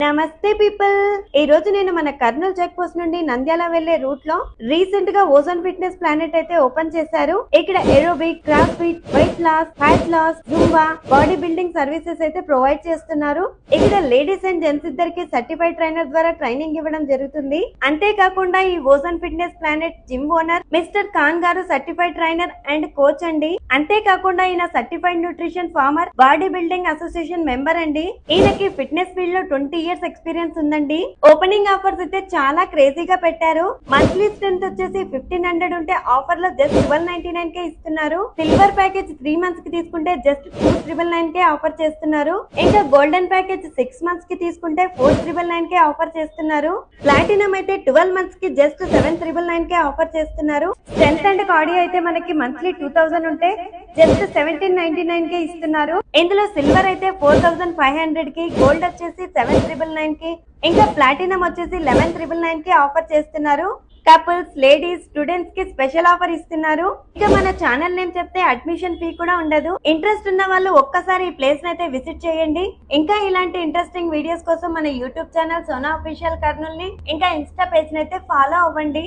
నమస్తే పీపుల్. ఈ రోజు నేను మన కర్నూలు చెక్ పోస్ట్ నుండి నంద్యాల వెళ్లే రూట్ లో రీసెంట్ గా ఓజోన్ ఫిట్నెస్ ప్లానెట్ అయితే ఓపెన్ చేశారు. ఇక్కడ aerobic, craft fit, weight loss, fat loss, Zumba, body building services అయితే ప్రొవైడ్ చేస్తున్నారు. ఇక్కడ లేడీస్ అండ్ జెంట్స్ ఇద్దరికి సర్టిఫైడ్ ట్రైనర్ ద్వారా ట్రైనింగ్ ఇవ్వడం జరుగుతుంది. అంతేకాకుండా ఈ Ozone Fitness Planet gym owner mister Khan గారు సర్టిఫైడ్ ట్రైనర్ అండ్ కోచ్ అండి. అంతేకాకుండా ఈయన certified nutrition farmer, body building association member అండి. ఈయనకి ఫిట్నెస్ ఫీల్డ్ లో 20 years ఎక్స్పీరియన్స్ ఉందండి. ఓపెనింగ్ ఆఫర్స్ అయితే చాలా క్రేజీగా పెట్టారు. మంత్లీ స్ట్రెంత్ వచ్చేసి 1500 ఉంటే ఆఫర్ లో జస్ట్ 1299 కే ఇస్తున్నారు. సిల్వర్ ప్యాకేజ్ 3 months కి తీసుకుంటే జస్ట్ 2999 కే ఆఫర్ చేస్తున్నారు. ఇంకా గోల్డెన్ ప్యాకేజ్ 6 months కి తీసుకుంటే 4999 కే ఆఫర్ చేస్తున్నారు. ప్లాటినం అయితే 12 months కి జస్ట్ 7999 కే ఆఫర్ చేస్తున్నారు. స్ట్రెంత్ అండ్ కార్డియో అయితే మనకి మంత్లీ 2000 ఉంటే జస్ట్ 1799 కే ఇస్తున్నారు. ఇందులో సిల్వర్ అయితే 4500 కి, గోల్డ్ వచ్చేసి 7999 కి, ఇంకా ప్లాటినం వచ్చేసి 11999 కి ఆఫర్ చేస్తున్నారు. కపుల్స్, లేడీస్, స్టూడెంట్స్ కి స్పెషల్ ఆఫర్ ఇస్తున్నారు. ఇక మన ఛానల్ నేమ్ చెప్తే అడ్మిషన్ ఫీ కూడా ఉండదు. ఇంట్రెస్ట్ ఉన్న వాళ్ళు ఒక్కసారి ఈ ప్లేస్ అయితే విజిట్ చేయండి. ఇంకా ఇలాంటి ఇంట్రెస్టింగ్ వీడియోస్ కోసం మన YouTube channel Sona official Kurnool ని, ఇంకా ఇన్స్టా పేజ్ అయితే ఫాలో అవ్వండి.